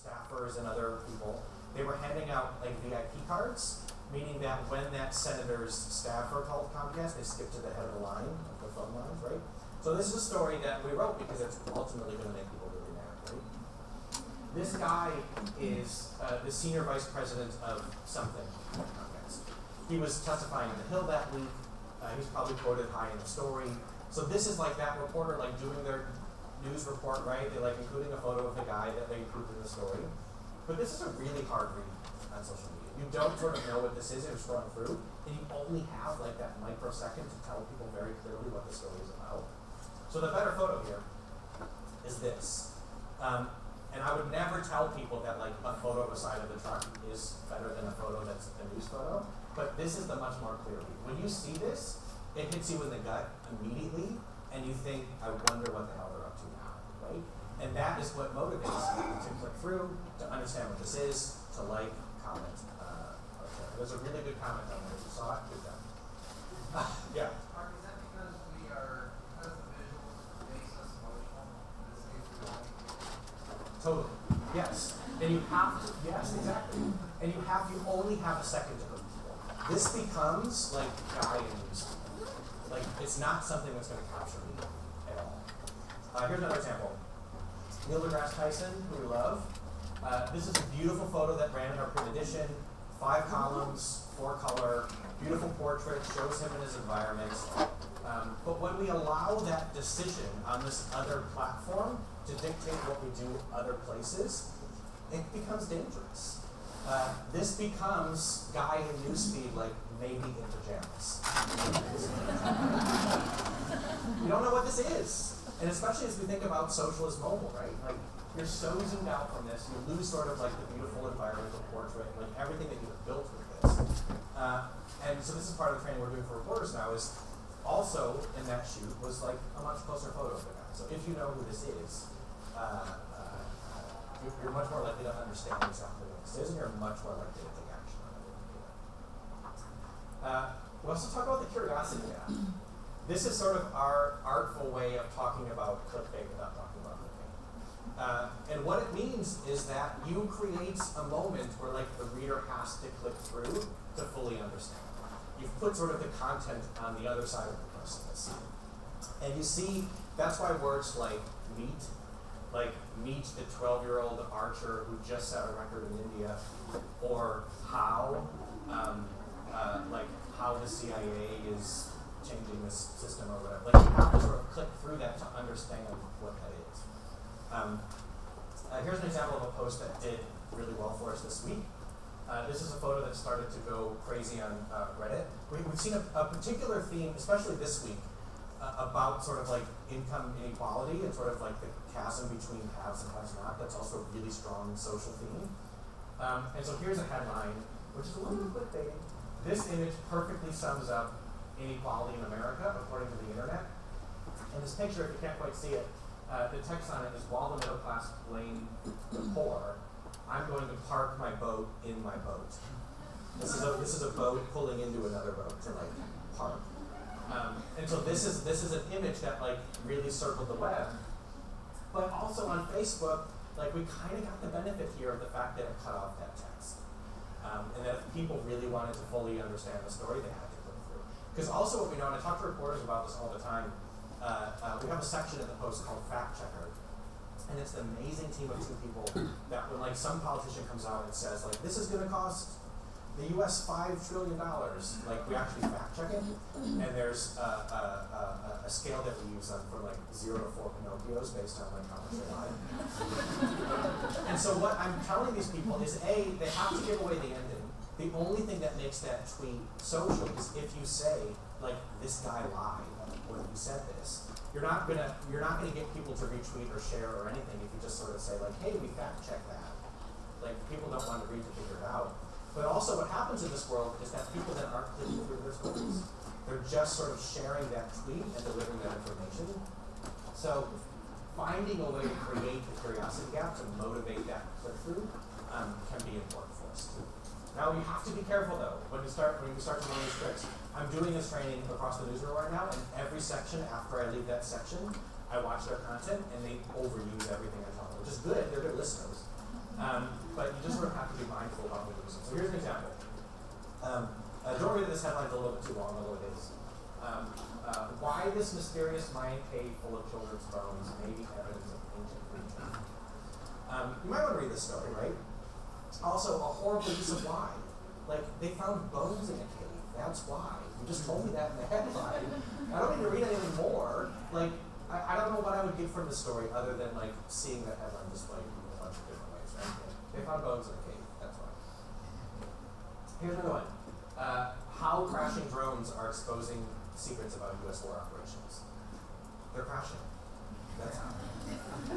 staffers and other people, they were handing out like VIP cards, meaning that when that senator's staffer called Comcast, they skipped to the head of the line, of the phone lines, right? So this is a story that we wrote because it's ultimately going to make people really mad, right? This guy is the senior vice president of something at Comcast. He was testifying on the Hill that week. He's probably quoted high in the story. So this is like that reporter like doing their news report, right? They like including a photo of the guy that they included in the story. But this is a really hard read on social media. You don't sort of know what this is, you're scrolling through, and you only have like that microsecond to tell people very clearly what the story is about. So the better photo here is this. And I would never tell people that like a photo of the side of the truck is better than a photo that's a news photo, but this is the much more clear read. When you see this, it hits you in the gut immediately, and you think, I wonder what the hell they're up to now, right? And that is what motivates you to click through, to understand what this is, to like, comment, or share. There's a really good comment on there. If you saw it, good job. Yeah. Mark, is that because because the visuals makes us emotional? In this case, we don't like Totally. Yes. And you have to, yes, exactly. And you only have a second to hook people. This becomes like guy in news. Like, it's not something that's going to capture me at all. Here's another example. Neil deGrasse Tyson, who we love. This is a beautiful photo that ran in our print edition. 5 columns, 4 color, beautiful portrait, shows him in his environment. But when we allow that decision on this other platform to dictate what we do other places, it becomes dangerous. This becomes guy in newsfeed like maybe in pajamas. You don't know what this is. And especially as we think about social as mobile, right? Like, you're so zoomed out from this, you lose sort of like the beautiful environmental portrait, like everything that you've built with this. And so this is part of the training we're doing for reporters now is also in that shoot was like a much closer photo of the guy. So if you know who this is, you're much more likely to understand exactly what this is, and you're much more likely to take action on it. We also talk about the curiosity gap. This is sort of our artful way of talking about clickbait without talking about clickbait. And what it means is that you create a moment where like the reader has to click through to fully understand. You've put sort of the content on the other side of the process. And you see, that's why words like meet the 12-year-old archer who just set a record in India, or how, like how the CIA is changing this system or whatever. Like you have to sort of click through that to understand what that is. Here's an example of a post that did really well for us this week. This is a photo that started to go crazy on Reddit. We've seen a particular theme, especially this week, about sort of like income inequality and sort of like the chasm between haves and haves not. That's also a really strong social theme. And so here's a headline, which is a little bit clickbaiting. This image perfectly sums up inequality in America, according to the internet. And this picture, if you can't quite see it, the text on it is, while the middle class blame the poor, I'm going to park my boat in my boat. This is a boat pulling into another boat to like park. And so this is an image that like really circled the web. But also on Facebook, like we kind of got the benefit here of the fact that it cut off that text. And that if people really wanted to fully understand the story, they had to click through. Because also what we know, and I talk to reporters about this all the time, we have a section in the post called Fact Checker. And it's an amazing team of 2 people that when like some politician comes out and says like, this is going to cost the US $5 trillion, like we actually fact check it. And there's a scale that we use from like 0 to 4 Pinocchios based on like how much they lie. And so what I'm telling these people is A, they have to give away the ending. The only thing that makes that tweet social is if you say like, this guy lied when he said this. You're not gonna get people to retweet or share or anything if you just sort of say like, hey, we fact check that. Like people don't want to read to figure it out. But also what happens in this world is that people that aren't clicking through their stories, they're just sort of sharing that tweet and delivering that information. So finding a way to create the curiosity gap to motivate that click through can be important for us too. Now we have to be careful though when we start to learn these tricks. I'm doing this training across the newsroom right now, and every section after I leave that section, I watch their content and they overuse everything I tell them, which is good. They're good listeners. But you just sort of have to be mindful about what you're using. So here's an example. Don't read this headline, it's a little bit too long, although it is. Why this mysterious Mayan cave full of children's bones may be evidence of ancient religion. You might want to read this story, right? Also, a horrible use of why. Like, they found bones in a cave. That's why. You just told me that in the headline. I don't need to read anything more. Like, I don't know what I would get from this story other than, like, seeing the headline displayed in a bunch of different ways, right? They found bones in a cave. That's why. Here's another one. How crashing drones are exposing secrets about U.S. war operations. They're crashing. That's how.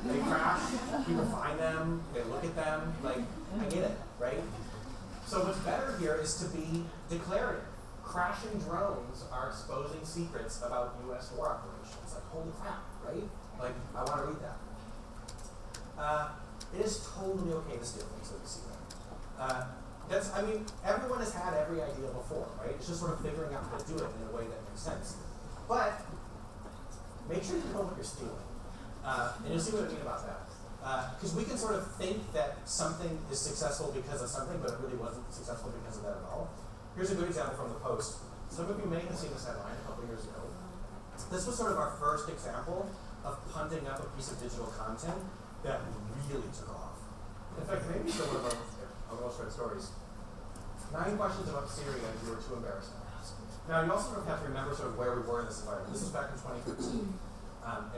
They crash, people find them, they look at them, like, I get it, right? So what's better here is to be declarative. Crashing drones are exposing secrets about U.S. war operations. Like, holy crap, right? Like, I want to read that. It is totally okay to steal things that we see there. Everyone has had every idea before, right? It's just sort of figuring out how to do it in a way that makes sense. But make sure you know what you're stealing. And you'll see what I mean about that. Because we can sort of think that something is successful because of something, but it really wasn't successful because of that at all. Here's a good example from the Post. Some of you may have seen this headline a couple years ago. This was sort of our first example of punting up a piece of digital content that really took off. In fact, maybe still one of our most read stories. 9 questions about Syria you were too embarrassed to ask. Now, you also have to remember sort of where we were in this environment. This was back in 2015.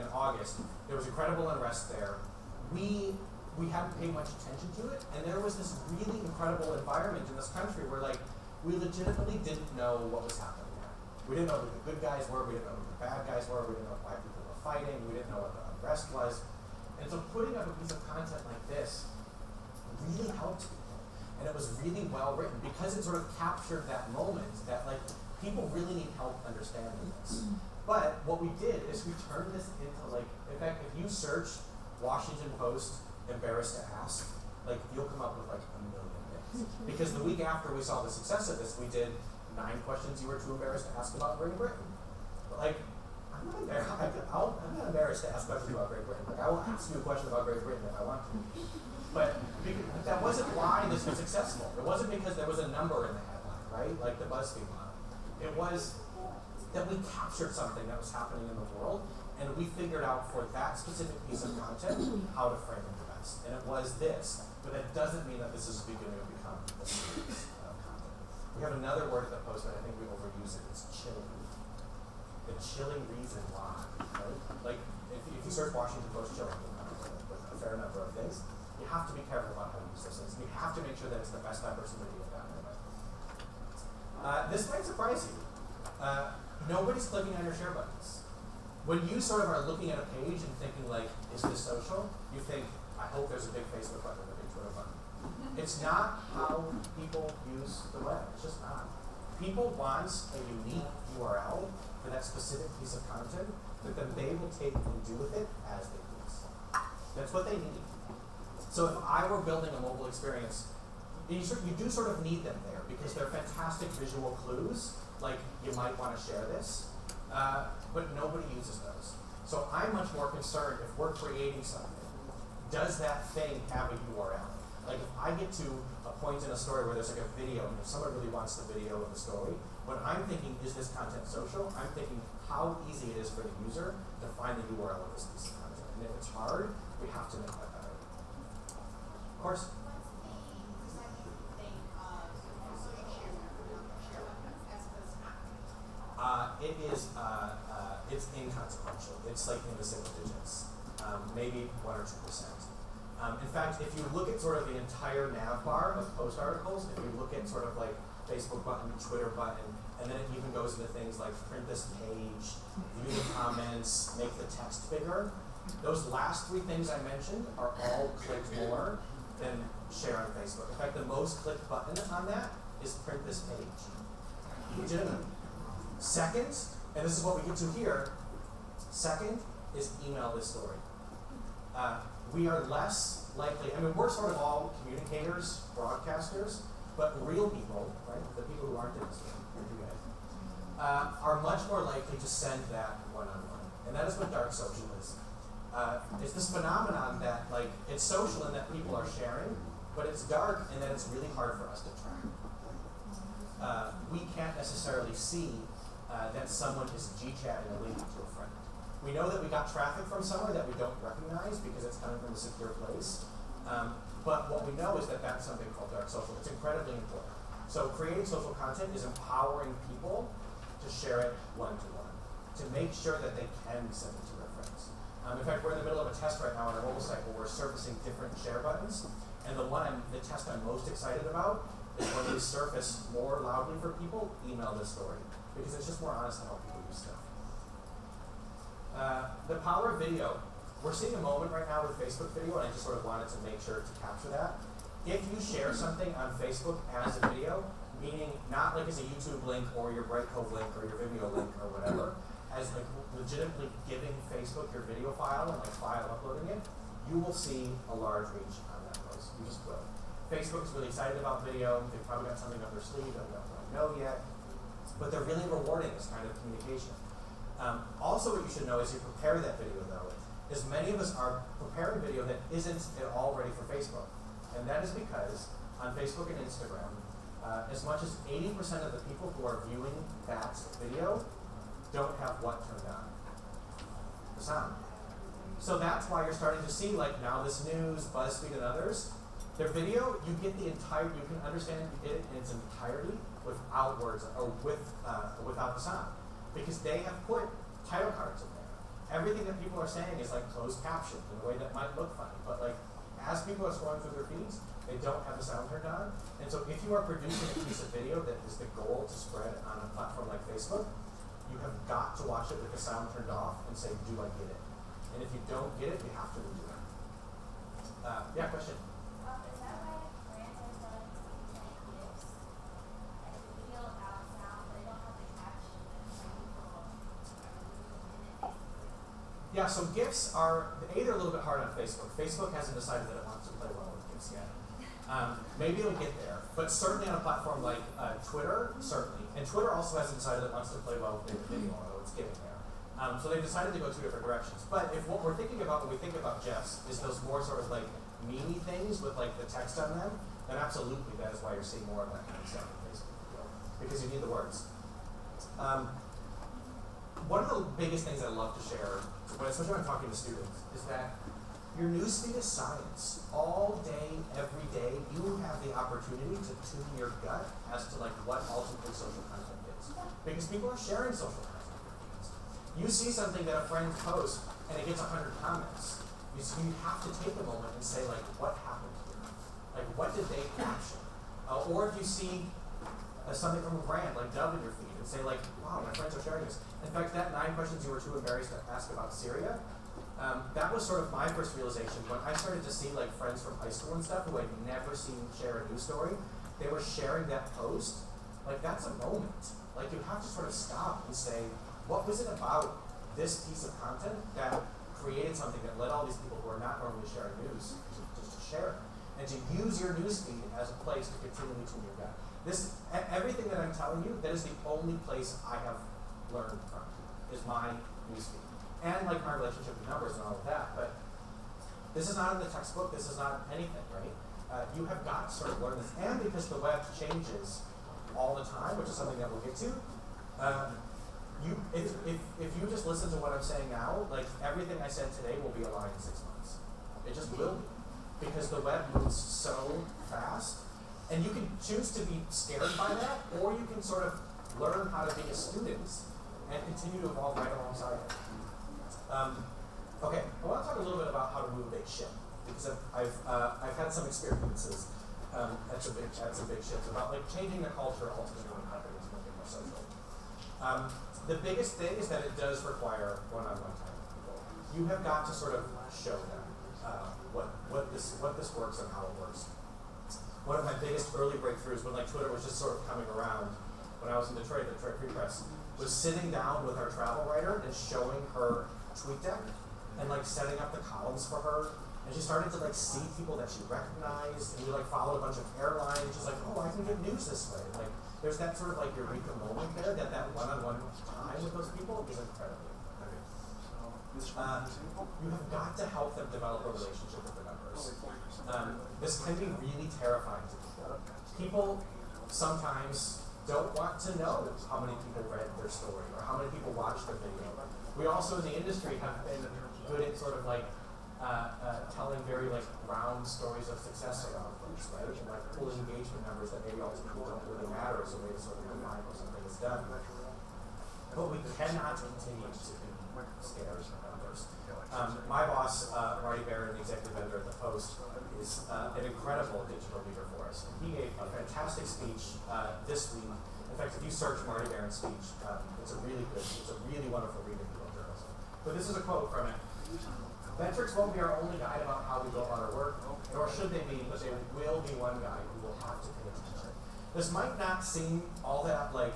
In August, there was incredible unrest there. We hadn't paid much attention to it, and there was this really incredible environment in this country where, like, we legitimately didn't know what was happening there. We didn't know who the good guys were, we didn't know who the bad guys were, we didn't know why people were fighting, we didn't know what the unrest was. And so putting up a piece of content like this really helped people. And it was really well written because it sort of captured that moment that, like, people really need help understanding this. But what we did is we turned this into, like, in fact, if you search Washington Post embarrassed to ask, like, you'll come up with like 1 million things. Because the week after we saw the success of this, we did 9 questions you were too embarrassed to ask about Great Britain. But, like, I'm not embarrassed to ask questions about Great Britain. Like, I will ask you a question about Great Britain if I want to. But that wasn't why this was successful. It wasn't because there was a number in the headline, right? Like the BuzzFeed model. It was that we captured something that was happening in the world, and we figured out for that specific piece of content how to frame it the best. And it was this, but that doesn't mean that this is going to become a series of content. We have another word at the Post, but I think we overuse it. It's chilling. The chilling reason why, right? Like, if you search Washington Post chilling with a fair number of things, you have to be careful about how you use those things. You have to make sure that it's the best opportunity at that moment. This might surprise you. Nobody's clicking on your share buttons. When you sort of are looking at a page and thinking, like, is this social? You think, I hope there's a big Facebook button and a big Twitter button. It's not how people use the web. It's just not. People want a unique URL for that specific piece of content that then they will take and do with it as they please. That's what they need. So if I were building a mobile experience, you do sort of need them there because they're fantastic visual clues. Like, you might want to share this, but nobody uses those. So I'm much more concerned if we're creating something, does that thing have a URL? Like, if I get to a point in a story where there's like a video, and if someone really wants the video of the story, when I'm thinking, is this content social? I'm thinking how easy it is for the user to find the URL of this piece of content. And if it's hard, we have to make that better. Of course. It's inconsequential. It's like in the single digits, maybe 1 or 2%. In fact, if you look at sort of the entire nav bar of post articles, if you look at sort of like Facebook button, Twitter button, and then it even goes into things like print this page, view the comments, make the text bigger, those last 3 things I mentioned are all clicked more than share on Facebook. In fact, the most clicked button on that is print this page. Legitimate. Second, and this is what we get to here, second is email this story. We are less likely, I mean, we're sort of all communicators, broadcasters, but real people, right, the people who aren't in this room, you guys, are much more likely to send that one-on-one. And that is what dark social is. It's this phenomenon that, like, it's social in that people are sharing, but it's dark and then it's really hard for us to track. We can't necessarily see that someone is G-chatting a link to a friend. We know that we got traffic from somewhere that we don't recognize because it's coming from a secure place. But what we know is that that's something called dark social. It's incredibly important. So creating social content is empowering people to share it one-to-one, to make sure that they can send it to their friends. In fact, we're in the middle of a test right now on our mobile site where we're surfacing different share buttons. And the test I'm most excited about is when we surface more loudly for people, email this story. Because it's just more honest to how people use stuff. The power of video. We're seeing a moment right now with Facebook video, and I just sort of wanted to make sure to capture that. If you share something on Facebook as a video, meaning not like as a YouTube link or your Brightcove link or your Vimeo link or whatever, as like legitimately giving Facebook your video file and like file uploading it, you will see a large reach on that post. You just will. Facebook is really excited about video. They've probably got something up their sleeve that we don't really know yet, but they're really rewarding this kind of communication. Also, what you should know as you prepare that video, though, is many of us are preparing video that isn't at all ready for Facebook. And that is because on Facebook and Instagram, as much as 80% of the people who are viewing that video don't have what turned on? The sound. So that's why you're starting to see, like Now This News, BuzzFeed, and others, their video, you get the entire, you can understand it in its entirety without words, or without the sound. Because they have put title cards in there. Everything that people are saying is like closed captioned in a way that might look funny, but like as people are scrolling through their feeds, they don't have the sound turned on. And so if you are producing a piece of video that is the goal to spread on a platform like Facebook, you have got to watch it with the sound turned off and say, do I get it? And if you don't get it, you have to redo it. Yeah, question? Is that why brands are starting to make gifs? Like the video without sound, but they don't have the caption, and some people are losing it. Yeah, so GIFs are, they're a little bit hard on Facebook. Facebook hasn't decided that it wants to play well with GIFs yet. Maybe it'll get there, but certainly on a platform like Twitter, certainly. And Twitter also hasn't decided that it wants to play well with video, although it's getting there. So they've decided to go two different directions. But if what we're thinking about when we think about GIFs is those more sort of like meme things with like the text on them, then absolutely that is why you're seeing more of that kind of stuff on Facebook, because you need the words. One of the biggest things I love to share, especially when I'm talking to students, is that your newsfeed is science. All day, every day, you have the opportunity to tune your gut as to like what ultimately social content is. Because people are sharing social content with their feeds. You see something that a friend posts and it gets 100 comments. You have to take a moment and say like, what happened here? Like, what did they caption? Or if you see something from a brand like Dove in your feed and say like, wow, my friends are sharing this. In fact, that 9 questions you were too embarrassed to ask about Syria, that was sort of my first realization when I started to see like friends from high school and stuff who I'd never seen share a news story. They were sharing that post. Like, that's a moment. Like, you have to sort of stop and say, what was it about this piece of content that created something that led all these people who are not normally sharing news to share it? And to use your newsfeed as a place to continually tune your gut. Everything that I'm telling you, that is the only place I have learned from, is my newsfeed. And like my relationship with numbers and all of that, but this is not in the textbook, this is not anything, right? You have got to sort of learn this, and because the web changes all the time, which is something that we'll get to, if you just listen to what I'm saying now, like everything I said today will be a lie in 6 months. It just will be, because the web moves so fast. And you can choose to be scared by that, or you can sort of learn how to be a student and continue to evolve right alongside it. Okay, I want to talk a little bit about how to move a ship, because I've had some experiences at some big ships about like changing the culture ultimately when companies making more social. The biggest thing is that it does require one-on-one time with people. You have got to sort of show them what this works and how it works. One of my biggest early breakthroughs when like Twitter was just sort of coming around, when I was in Detroit, the Detroit Free Press, was sitting down with our travel writer and showing her tweet deck and like setting up the columns for her. And she started to like see people that she recognized, and we like followed a bunch of airlines. She's like, oh, I can get news this way. Like, there's that sort of like eureka moment there, that one-on-one time with those people is incredible. you have got to help them develop a relationship with their members. This can be really terrifying to people. People sometimes don't want to know how many people read their story or how many people watched their video. We also in the industry have been good at sort of like telling very like round stories of success around things, right? And like pulling engagement numbers that maybe ultimately don't really matter as a way to sort of define how something is done. But we cannot continue to be scared of numbers. My boss, Marty Barron, the executive editor at The Post, is an incredible digital leader for us. He gave a fantastic speech this week. In fact, if you search Marty Barron's speech, it's a really wonderful read if you love journalism. But this is a quote from it. Metrics won't be our only guide about how we go about our work, nor should they be, but they will be one guide we will have to pay attention. This might not seem all that like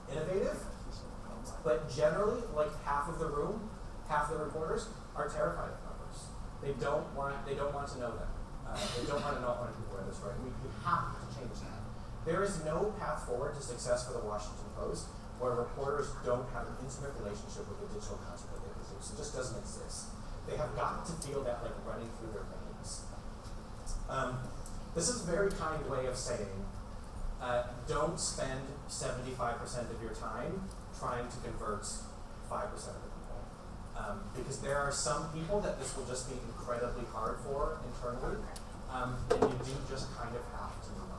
innovative, but generally, like half of the room, half the reporters are terrified of numbers. They don't want to know them. They don't want to know how many people read this story. We have to change that. There is no path forward to success for the Washington Post where reporters don't have an intimate relationship with the digital content that they produce. It just doesn't exist. They have got to feel that like running through their veins. This is a very kind way of saying, don't spend 75% of your time trying to convert 5% of the people. Because there are some people that this will just be incredibly hard for internally, and you do just kind of have to move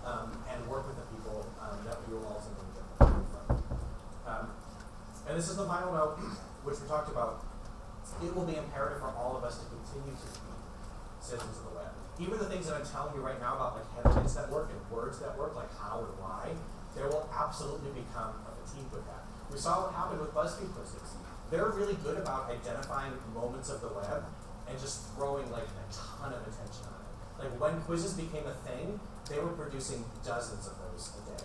on and work with the people that we will ultimately get from. And this is the final note, which we talked about. It will be imperative for all of us to continue to be citizens of the web. Even the things that I'm telling you right now about like headlines that work and words that work, like how and why, there will absolutely become a fatigue with that. We saw what happened with BuzzFeed quizzes. They're really good about identifying moments of the web and just throwing like a ton of attention on it. Like when quizzes became a thing, they were producing dozens of those a day.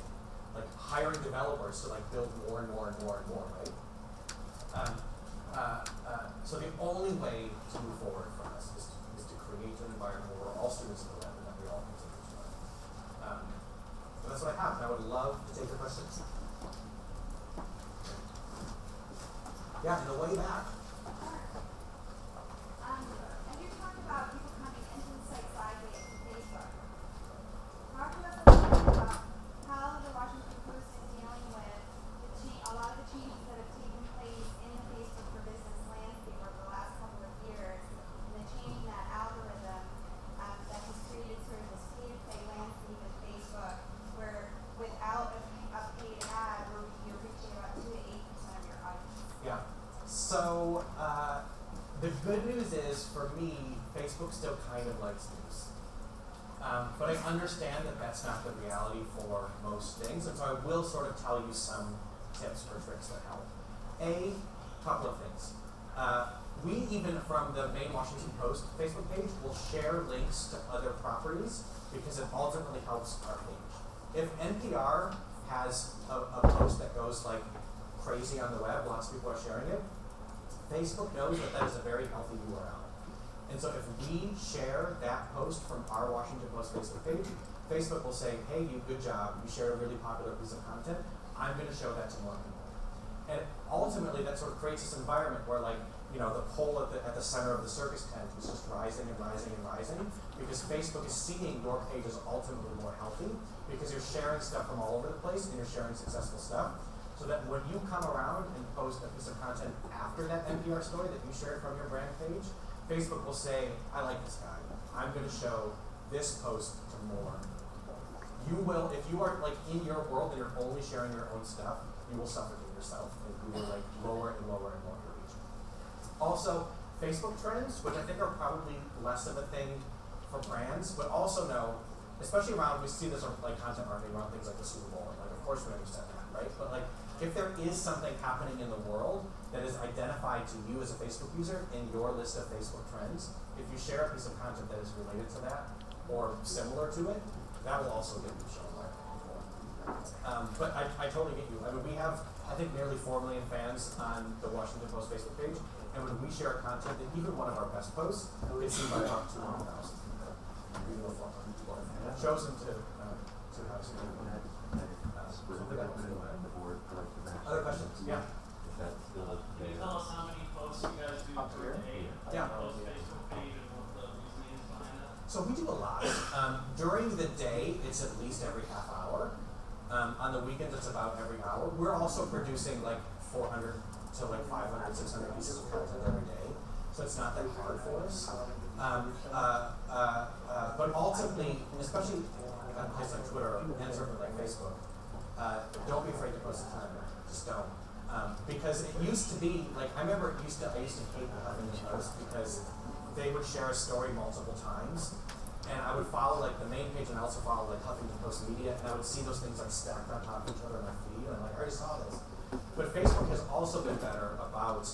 Like hiring developers to like build more and more and more and more, right? So the only way to move forward from this is to create an environment where we're all students of the web and that we all continue to learn. So that's what I have, and I would love to take your questions. Yeah, in the way back. And you talked about people coming into the site sideways from Facebook. Talk to us a little bit about how the Washington Post is dealing with a lot of the changes that have taken place in the Facebook for Business landscape over the last couple of years, and the changing that algorithm that has created sort of this pay-to-play landscape in Facebook, where without a paid ad, you're reaching about 2 to 8% of your audience. Yeah. So the good news is, for me, Facebook still kind of likes news. But I understand that that's not the reality for most things, and so I will sort of tell you some tips or tricks that help. A couple of things. We, even from the main Washington Post Facebook page, will share links to other properties because it ultimately helps our page. If NPR has a post that goes like crazy on the web, lots of people are sharing it, Facebook knows that that is a very healthy URL. And so if we share that post from our Washington Post Facebook page, Facebook will say, hey, you, good job, you shared a really popular piece of content, I'm going to show that to more people. And ultimately that sort of creates this environment where, like, you know, the pole at the center of the circus tent is just rising and rising and rising, because Facebook is seeing your page as ultimately more healthy because you're sharing stuff from all over the place and you're sharing successful stuff. So that when you come around and post a piece of content after that NPR story that you shared from your brand page, Facebook will say, I like this guy. I'm going to show this post to more people. You will, if you are like in your world and you're only sharing your own stuff, you will suffocate yourself and you will like lower and lower and lower your reach. Also, Facebook trends, which I think are probably less of a thing for brands, but also know, especially around, we see this on like content marketing around things like the Super Bowl, and like of course we understand that, right? But like if there is something happening in the world that is identified to you as a Facebook user in your list of Facebook trends, if you share a piece of content that is related to that or similar to it, that will also get you shown by people. But I totally get you. I mean, we have, I think, nearly 4 million fans on the Washington Post Facebook page, and when we share content, that even one of our best posts gets seen by about 200,000 people. Even though 400 people. And it shows them to have some impact. Other questions? Yeah. Can you tell us how many posts posts you guys do per day? Yeah. Post Facebook page and what the reasoning is behind that? So we do a lot. During the day, it's at least every half hour. On the weekends, it's about every hour. We're also producing like 400 to like 500, 600 pieces of content every day. So it's not that hard for us. But ultimately, especially on places like Twitter and certainly like Facebook, don't be afraid to post a timer. Just don't. Because it used to be, like, I remember I used to hate the Huffington Post because they would share a story multiple times. And I would follow like the main page and I also follow like Huffington Post Media, and I would see those things like stacked on top of each other in my feed, and I'm like, I already saw this. But Facebook has also been better about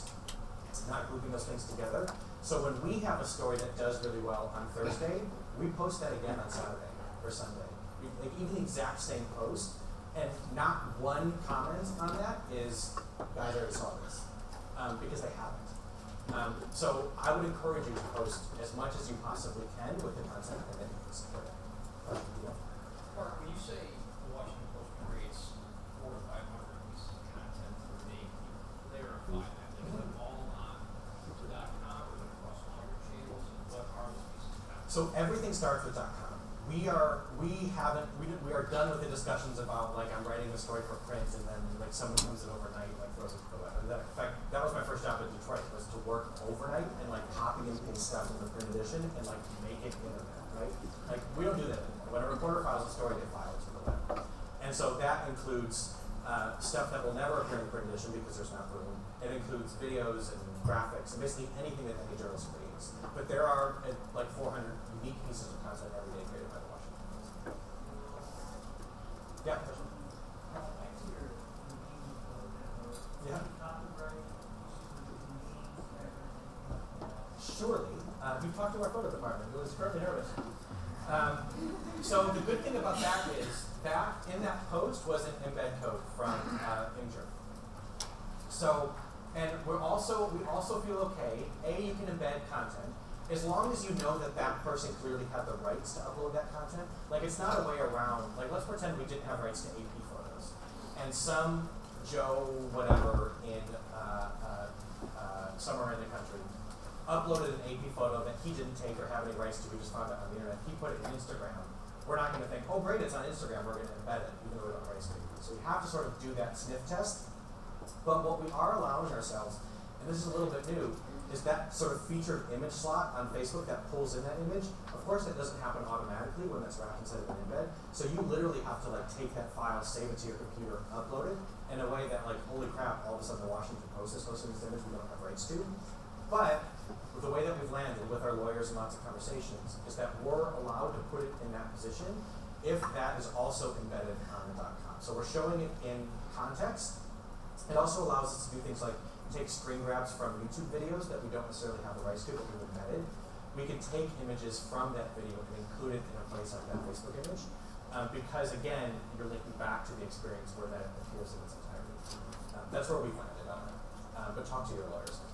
not grouping those things together. So when we have a story that does really well on Thursday, we post that again on Saturday or Sunday. Like even the exact same post, and not one comment on that is, guys, I already saw this, because they haven't. So I would encourage you to post as much as you possibly can with the content and then you can support it. Mark, when you say the Washington Post creates 400 to 500 pieces of content per day, can you clarify that? Is it all on .com or is it across all your channels? And what are those pieces of content? So everything starts with .com. We are done with the discussions about like I'm writing a story for print and then like someone comes in overnight and like throws it to the web. In fact, that was my first job in Detroit, was to work overnight and like copy and paste stuff in the print edition and like make it internet, right? Like we don't do that anymore. When a reporter files a story, they file it to the web. And so that includes stuff that will never appear in the print edition because there's not room. It includes videos and graphics and basically anything that any journalist creates. But there are like 400 unique pieces of content every day created by the Washington Post. Yeah, question? Back to your name Yeah. copyright issues with the names and everything. Surely. We've talked to our photo department, who was fairly nervous. So the good thing about that is that in that post was an embed code from Imgur. So, and we also feel okay. You can embed content as long as you know that that person clearly had the rights to upload that content. Like it's not a way around. Like let's pretend we didn't have rights to AP photos, and some Joe whatever in somewhere in the country uploaded an AP photo that he didn't take or have any rights to. We just found it on the internet. He put it in Instagram. We're not going to think, oh great, it's on Instagram. We're going to embed it, even though we don't have rights to it. So we have to sort of do that sniff test. But what we are allowing ourselves, and this is a little bit new, is that sort of featured image slot on Facebook that pulls in that image. Of course, that doesn't happen automatically when that's wrapped inside of an embed. So you literally have to like take that file, save it to your computer, upload it in a way that like, holy crap, all of a sudden the Washington Post is hosting this image we don't have rights to. But the way that we've landed with our lawyers and lots of conversations is that we're allowed to put it in that position if that is also embedded on the .com. So we're showing it in context. It also allows us to do things like take screen grabs from YouTube videos that we don't necessarily have the rights to, but we've embedded. We can take images from that video and include it in a place like that Facebook image, because again, you're linking back to the experience where that appears in its entirety. That's where we've landed on it. But talk to your lawyers before.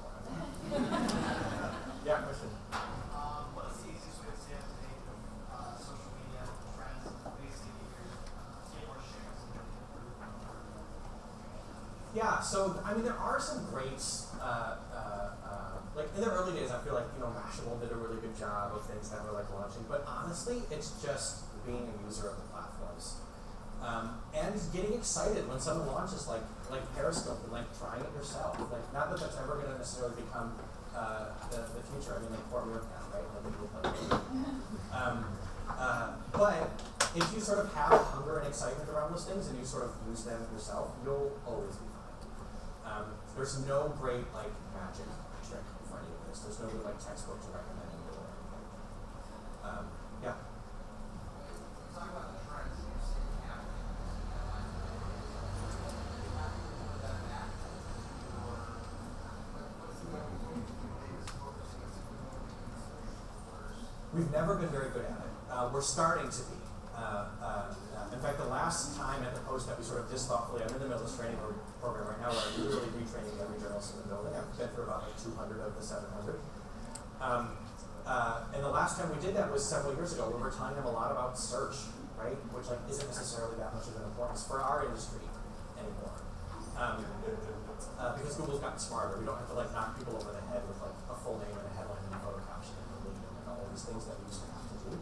Yeah, question. What's the easiest way to stay up to date with social media trends, basically get more shares? Yeah, so I mean, there are some greats. Like in the early days, I feel like Mashable did a really good job of things that were like launching. But honestly, it's just being a user of the platforms and getting excited when someone launches like Periscope and like trying it yourself. Like not that that's ever going to necessarily become the future. I mean, like Fort Meerkat, right? But if you sort of have hunger and excitement around those things and you sort of use them yourself, you'll always be fine. There's no great like magic trick for any of this. There's no good like textbook to recommend you or anything. Yeah. Talk about the trends you're seeing happening. We've never been very good at it. We're starting to be. In fact, the last time at the Post that we sort of just thoughtfully, I'm in the middle of this training program right now where I'm literally retraining every journalist in the building. I've been through about like 200 of the 700. And the last time we did that was several years ago. We were telling them a lot about search, right? Which like isn't necessarily that much of an importance for our industry anymore. because Google's gotten smarter. We don't have to like knock people over the head with like a full name and a headline and a photo caption and a link and all these things that we used to have to do.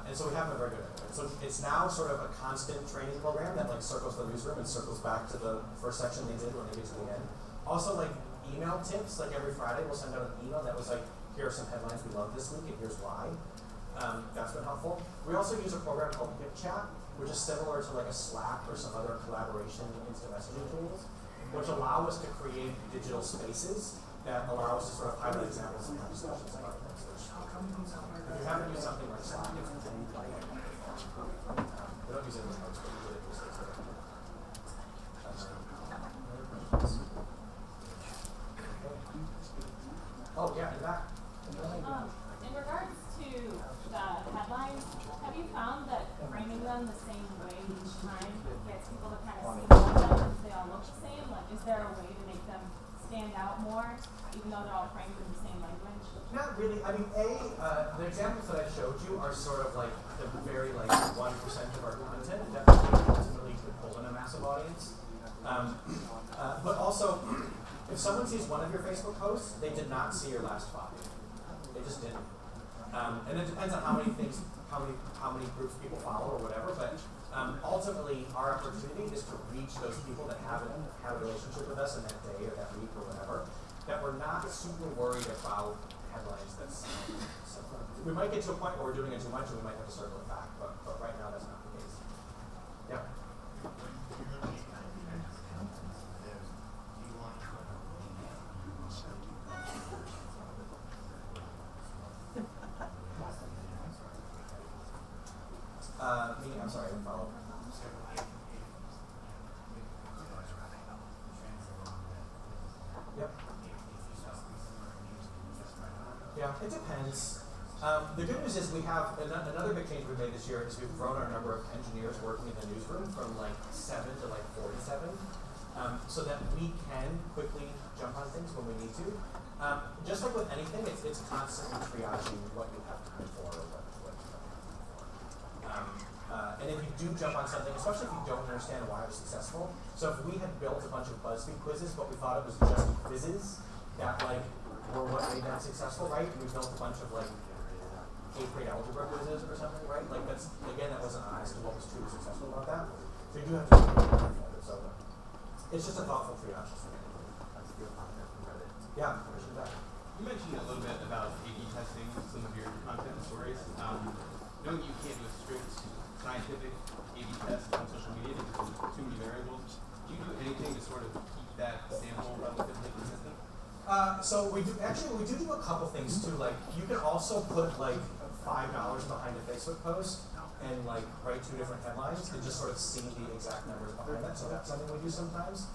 And so we have been very good at it. So it's now sort of a constant training program that like circles the newsroom and circles back to the first section they did when they get to the end. Also like email tips, like every Friday we'll send out an email that was like, here are some headlines we love this week and here's why. That's been helpful. We also use a program called HipChat, which is similar to like a Slack or some other collaboration instant messaging tools, which allow us to create digital spaces that allow us to sort of highlight examples and have discussions about things. If you haven't used something like Slack, we don't use it in the notes, but we did it these days. Oh yeah, in that. In regards to the headlines, have you found that framing them the same way each time gets people to kind of see more of them because they all look the same? Like, is there a way to make them stand out more, even though they're all framed in the same language? Not really. I mean, the examples that I showed you are sort of like the very like 1% of our content that ultimately could pull in a massive audience. But also, if someone sees one of your Facebook posts, they did not see your last 5. They just didn't. And it depends on how many things, how many groups people follow or whatever. But ultimately, our opportunity is to reach those people that haven't had a relationship with us in that day or that week or whatever. That we're not super worried about headlines. We might get to a point where we're doing it too much, and we might have to circle it back. But right now, that's not the case. Yeah. I'm sorry, I didn't follow. Yep. Yeah, it depends. The good news is we have another big change we made this year is we've grown our number of engineers working in the newsroom from like 7 to like 47, so that we can quickly jump on things when we need to. Just like with anything, it's constantly triaging what you have time for or what you don't have time for. And if you do jump on something, especially if you don't understand why it was successful, so if we had built a bunch of BuzzFeed quizzes, but we thought it was just quizzes that like were what made them successful, right? And we built a bunch of like 8th grade algebra quizzes or something, right? Like that's, again, that wasn't honest to what was truly successful about that. So you do have to be mindful of it. So it's just a thoughtful triage. Yeah, appreciate that. You mentioned a little bit about A/B testing some of your content and stories. Knowing you can't do a strict scientific A/B test on social media because there's too many variables, do you do anything to sort of keep that sample relatively consistent? So we do a couple things too. Like you can also put like $5 behind a Facebook post and like write 2 different headlines and just sort of see the exact numbers behind that. So that's something we do sometimes.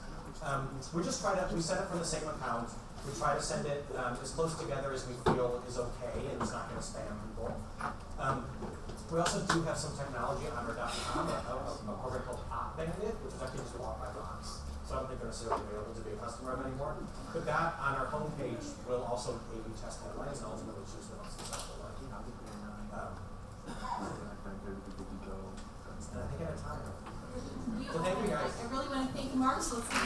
We just try to, we send it from the same account. We try to send it as close together as we feel is okay and it's not going to spam people. We also do have some technology on our .com, a program called Op Bandit, which is actually just bought by Vox. So I don't think they're necessarily available to be a customer of anymore. But that on our homepage will also A/B test headlines and ultimately choose the most successful one. And I think at a time. So thank you guys. I really want to thank Mark, so let's give